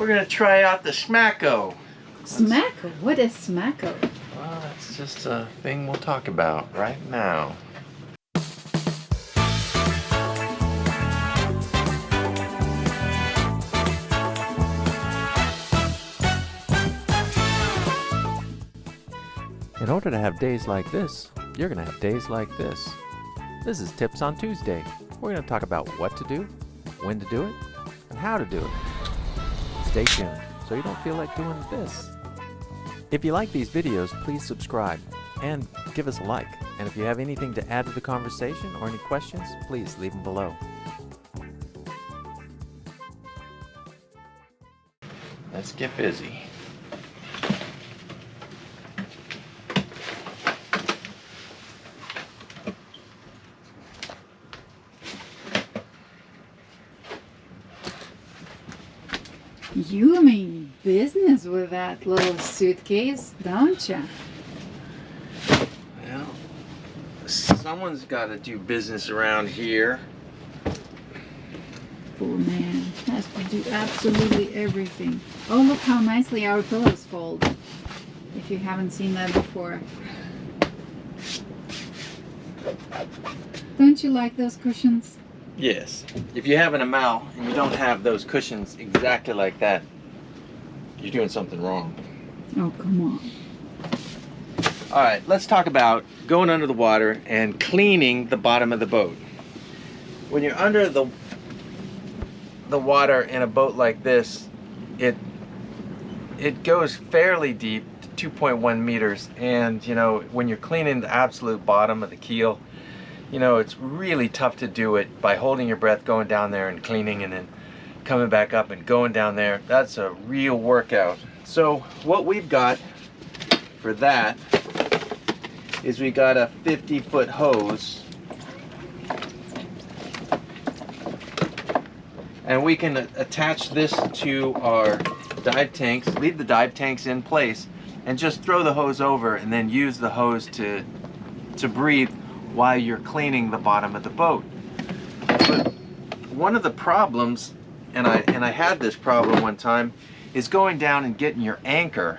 We're going to try out the SMACO. SMACO? What is SMACO? Well, that's just a thing we'll talk about right now. In order to have days like this, you're going to have days like this. This is Tips on Tuesday. We're going to talk about what to do, when to do it, and how to do it. Stay tuned so you don't feel like doing this. If you like these videos, please subscribe and give us a like. And if you have anything to add to the conversation or any questions, please leave them below. Let's get busy. You mean business with that little suitcase, don't you? Well, someone's got to do business around here. Poor man has to do absolutely everything. Oh, look how nicely our pillows fold. If you haven't seen that before. Don't you like those cushions? Yes. If you have an Amal and you don't have those cushions exactly like that, you're doing something wrong. Oh, come on. All right, let's talk about going under the water and cleaning the bottom of the boat. When you're under the water in a boat like this, it goes fairly deep, 2.1 meters, and you know, when you're cleaning the absolute bottom of the keel, you know, it's really tough to do it by holding your breath, going down there and cleaning, and then coming back up and going down there. That's a real workout. So what we've got for that is we got a 50-foot hose, and we can attach this to our dive tanks, leave the dive tanks in place, and just throw the hose over and then use the hose to breathe while you're cleaning the bottom of the boat. But one of the problems, and I had this problem one time, is going down and getting your anchor.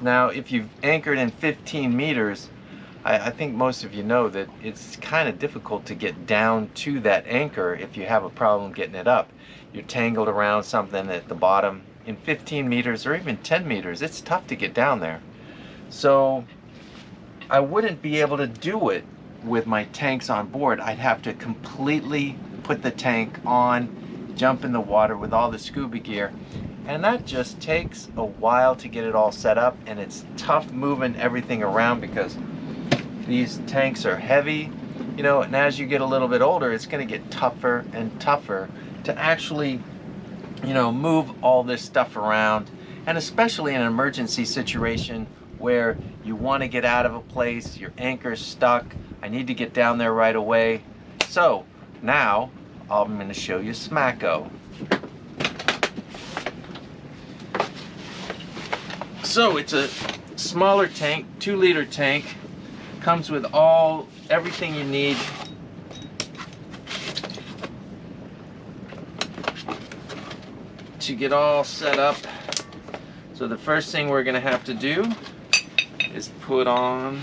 Now, if you've anchored in 15 meters, I think most of you know that it's kind of difficult to get down to that anchor if you have a problem getting it up. You're tangled around something at the bottom. In 15 meters or even 10 meters, it's tough to get down there. So I wouldn't be able to do it with my tanks on board. I'd have to completely put the tank on, jump in the water with all the scuba gear, and that just takes a while to get it all set up, and it's tough moving everything around because these tanks are heavy, you know, and as you get a little bit older, it's going to get tougher and tougher to actually, you know, move all this stuff around, and especially in an emergency situation where you want to get out of a place, your anchor's stuck, I need to get down there right away. So now I'm going to show you SMACO. So it's a smaller tank, 2-liter tank, comes with everything you need. To get all set up. So the first thing we're going to have to do is put on.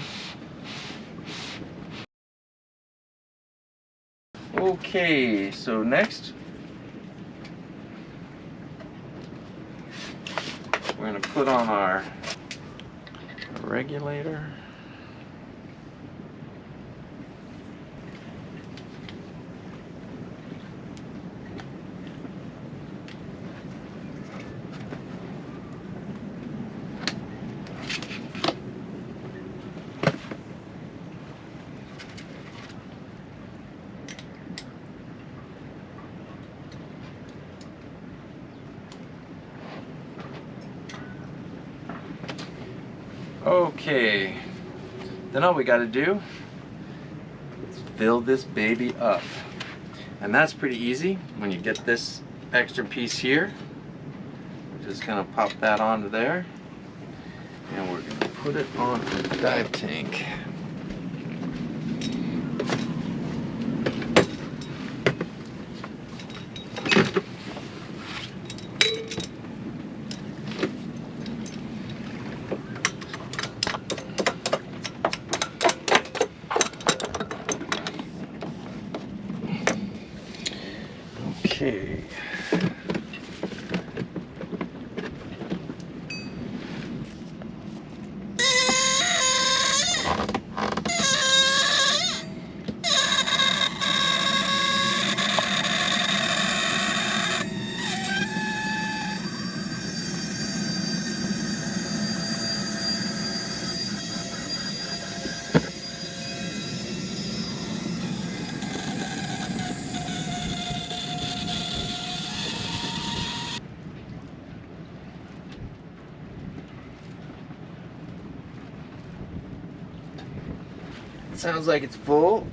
Okay, so next we're going to put on our regulator. Okay, then all we got to do is fill this baby up, and that's pretty easy. When you get this extra piece here, we're just gonna pop that onto there, and we're gonna put it on the dive tank. sounds like it's full.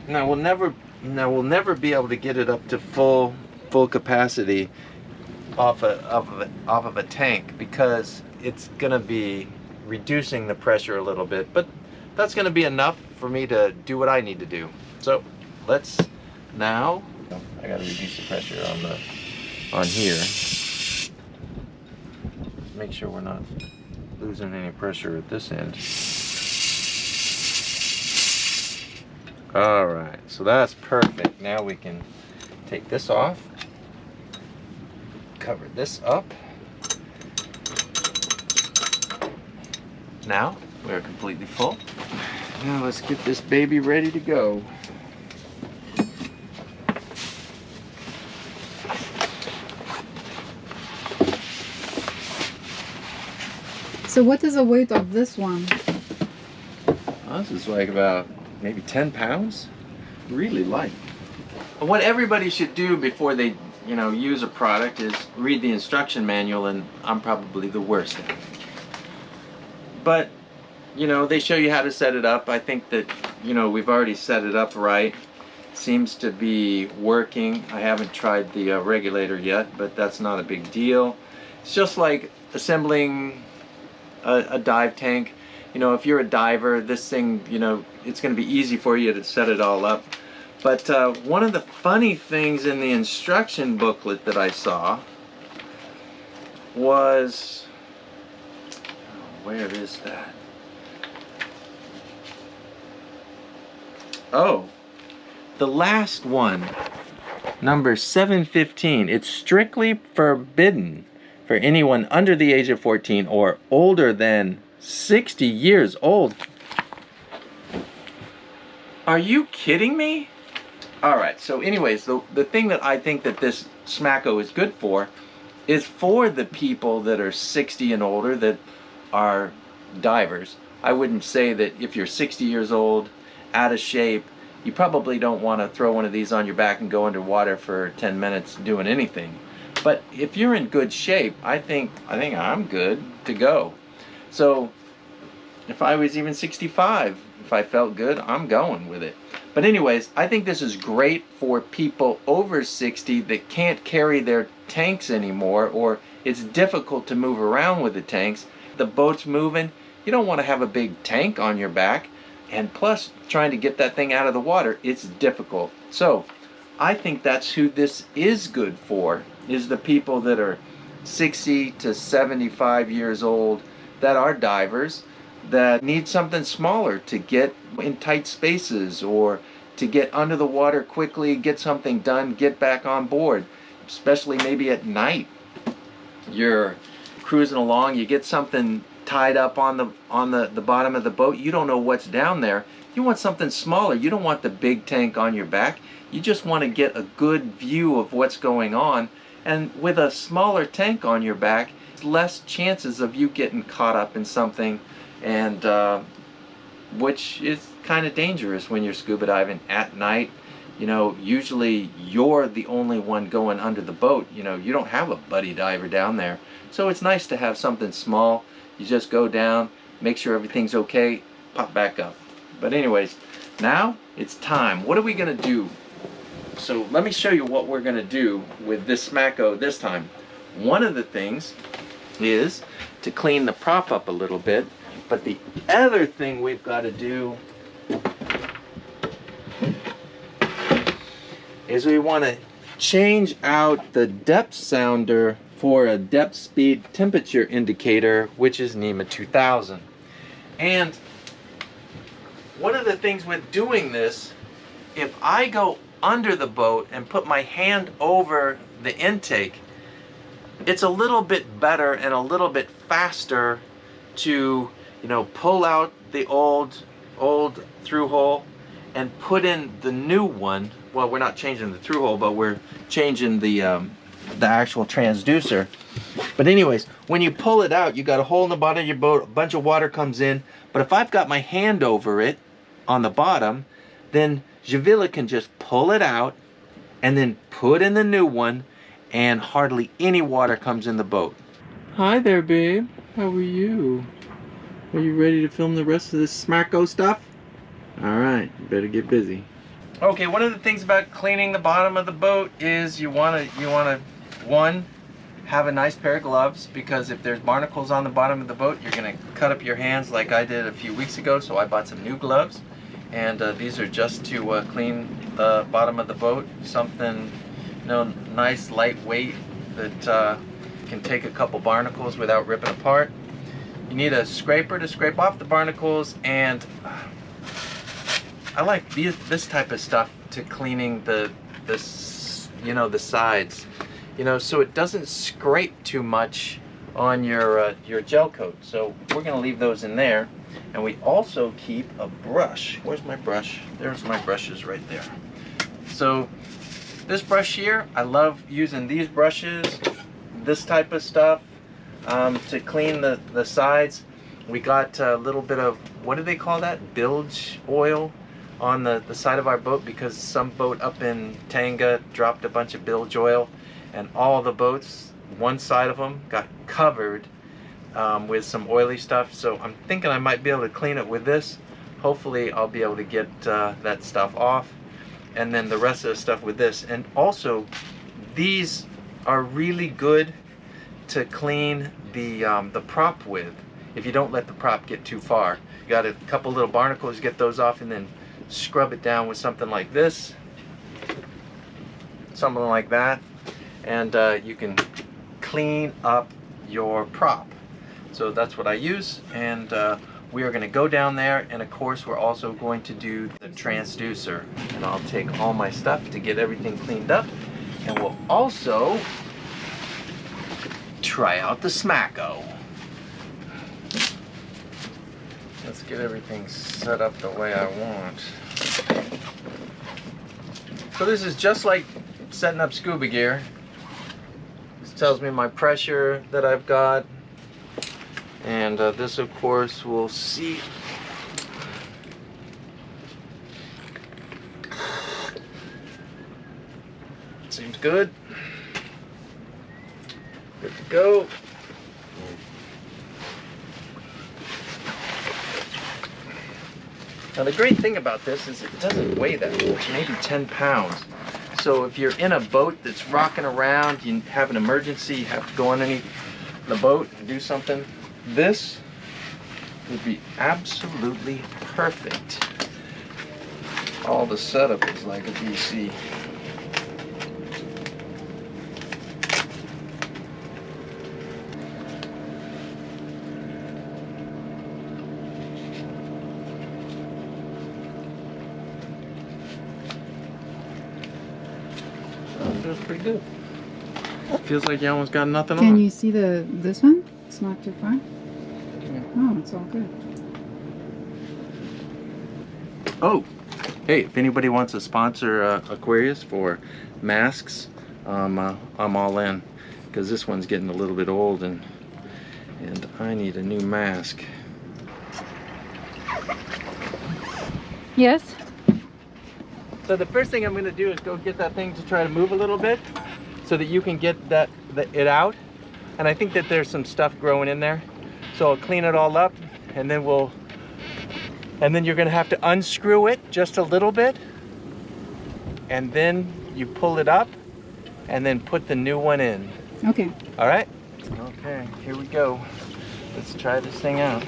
Now we'll never be able to get it up to full capacity off of a tank, because it's gonna be reducing the pressure a little bit, but that's gonna be enough for me to do what I need to do. So let's now, I gotta reduce the pressure on here. Make sure we're not losing any pressure at this end. All right, so that's perfect. Now we can take this off, cover this up. Now we're completely full. Now let's get this baby ready to go. So what is the weight of this one? Oh, this is like about maybe 10 pounds. Really light. What everybody should do before they, use a product is read the instruction manual, and I'm probably the worst at it. But, they show you how to set it up. I think that, we've already set it up right. Seems to be working. I haven't tried the regulator yet, but that's not a big deal. It's just like assembling a dive tank. If you're a diver, this thing, it's going to be easy for you to set it all up. But one of the funny things in the instruction booklet that I saw was, where is that? Oh, the last one, number 715. It's strictly forbidden for anyone under the age of 14 or older than 60 years old. Are you kidding me? All right, so anyways, the thing that I think that this SMACO is good for is for the people that are 60 and older that are divers. I wouldn't say that if you're 60 years old, out of shape, you probably don't want to throw one of these on your back and go underwater for 10 minutes doing anything. But if you're in good shape, I think I'm good to go. So if I was even 65, if I felt good, I'm going with it. But anyways, I think this is great for people over 60 that can't carry their tanks anymore, or it's difficult to move around with the tanks. The boat's moving, you don't want to have a big tank on your back, and plus trying to get that thing out of the water, it's difficult. So I think that's who this is good for, is the people that are 60 to 75 years old that are divers, that need something smaller to get in tight spaces, or to get under the water quickly, get something done, get back on board. Especially maybe at night, you're cruising along, you get something tied up on the bottom of the boat, you don't know what's down there. You want something smaller. You don't want the big tank on your back. You just want to get a good view of what's going on. And with a smaller tank on your back, less chances of you getting caught up in something, and which is kind of dangerous when you're scuba diving at night. Usually you're the only one going under the boat. You don't have a buddy diver down there. So it's nice to have something small. You just go down, make sure everything's okay, pop back up. But anyways, now it's time. What are we gonna do? So let me show you what we're gonna do with this SMACO this time. One of the things is to clean the prop up a little bit, but the other thing we've got to do is we want to change out the depth sounder for a depth speed temperature indicator, which is NEMA 2000. And one of the things with doing this, if I go under the boat and put my hand over the intake, it's a little bit better and a little bit faster to, pull out the old through hole and put in the new one. Well, we're not changing the through hole, but we're changing the actual transducer. But anyways, when you pull it out, you got a hole in the bottom of your boat, a bunch of water comes in. But if I've got my hand over it on the bottom, then Javila can just pull it out and then put in the new one, and hardly any water comes in the boat. Hi there, babe. How are you? Are you ready to film the rest of this SMACO stuff? Alright, you better get busy. Okay, one of the things about cleaning the bottom of the boat is you wanna one, have a nice pair of gloves, because if there's barnacles on the bottom of the boat, you're gonna cut up your hands like I did a few weeks ago, so I bought some new gloves. And these are just to clean the bottom of the boat. Something, you know, nice, lightweight that can take a couple barnacles without ripping apart. You need a scraper to scrape off the barnacles, and I like this type of stuff to cleaning the sides, so it doesn't scrape too much on your gel coat. So we're gonna leave those in there, and we also keep a brush. Where's my brush? There's my brushes right there. So this brush here, I love using these brushes, this type of stuff. To clean the sides. We got a little bit of, what do they call that? Bilge oil on the side of our boat, because some boat up in Tanga dropped a bunch of bilge oil, and all the boats, one side of them, got covered with some oily stuff. So I'm thinking I might be able to clean it with this. Hopefully I'll be able to get that stuff off, and then the rest of the stuff with this. And also, these are really good to clean the prop with, if you don't let the prop get too far. You got a couple little barnacles, get those off, and then scrub it down with something like this, something like that, and you can clean up your prop. So that's what I use, and we are going to go down there, and of course we're also going to do the transducer, and I'll take all my stuff to get everything cleaned up, and we'll also try out the SMACO. Let's get everything set up the way I want. So this is just like setting up scuba gear. This tells me my pressure that I've got, and this of course we'll see. Seems good. Good to go. Now the great thing about this is it doesn't weigh that much, maybe 10 pounds. So if you're in a boat that's rocking around, you have an emergency, you have to go underneath the boat and do something, this would be absolutely perfect. All the setup is like a DC. Feels pretty good. Feels like you almost got nothing on. Can you see this one? It's not too far. Oh, it's all good. Oh, hey, if anybody wants to sponsor Aquarius for masks, I'm all in, because this one's getting a little bit old, and I need a new mask. Yes. So the first thing I'm going to do is go get that thing to try to move a little bit, so that you can get it out. And I think that there's some stuff growing in there, so I'll clean it all up, and then you're going to have to unscrew it just a little bit, and then you pull it up, and then put the new one in. Okay. All right. Okay. Here we go. Let's try this thing out.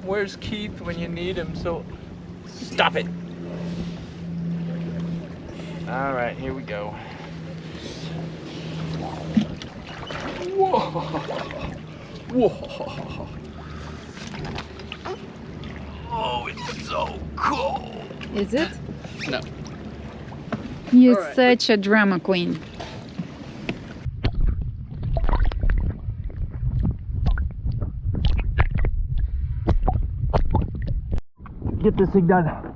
Where's Keith when you need him? So stop it. All right, here we go. Whoa. Whoa. Oh, it's so cold. Is it? No. You're All right. such a drama queen. Get this thing done.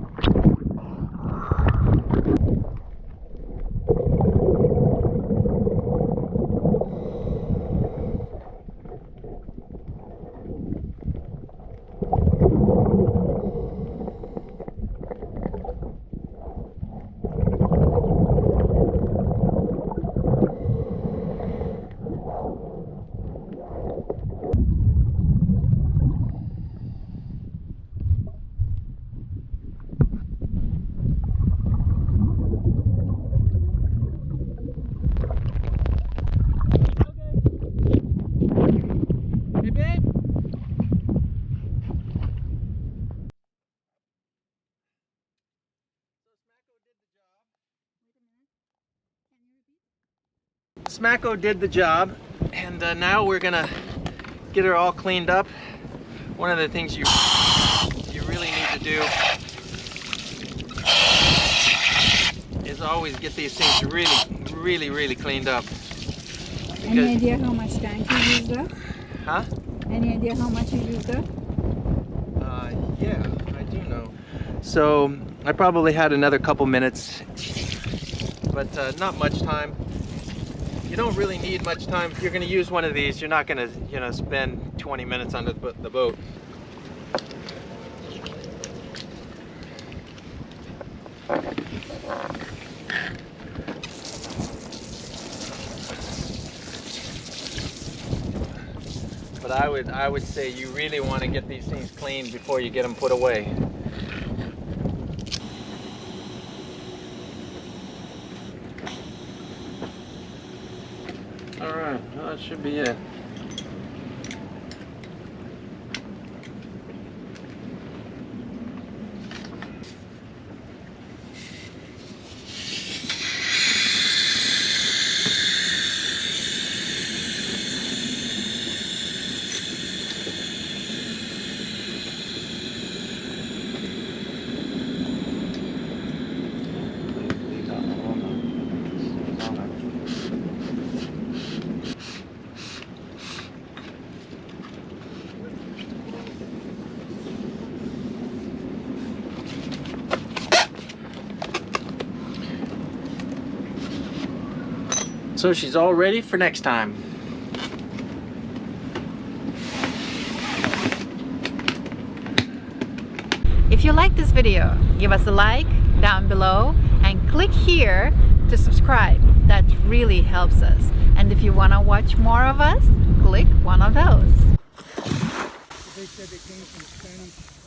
SMACO did the job, and now we're gonna get her all cleaned up. One of the things you really need to do is always get these things really cleaned up. Any idea how much tank you used up? Huh? Any idea how much you used up? Yeah, I do know. So I probably had another couple minutes, but not much time. You don't really need much time. If you're going to use one of these, you're not going to, you know, spend 20 minutes on the boat. But I would say you really want to get these things cleaned before you get them put away. All right, well, that should be it. So she's all ready for next time. If you like this video, give us a like down below and click here to subscribe. That really helps us. And if you want to watch more of us, click one of those. They said they came from Spanish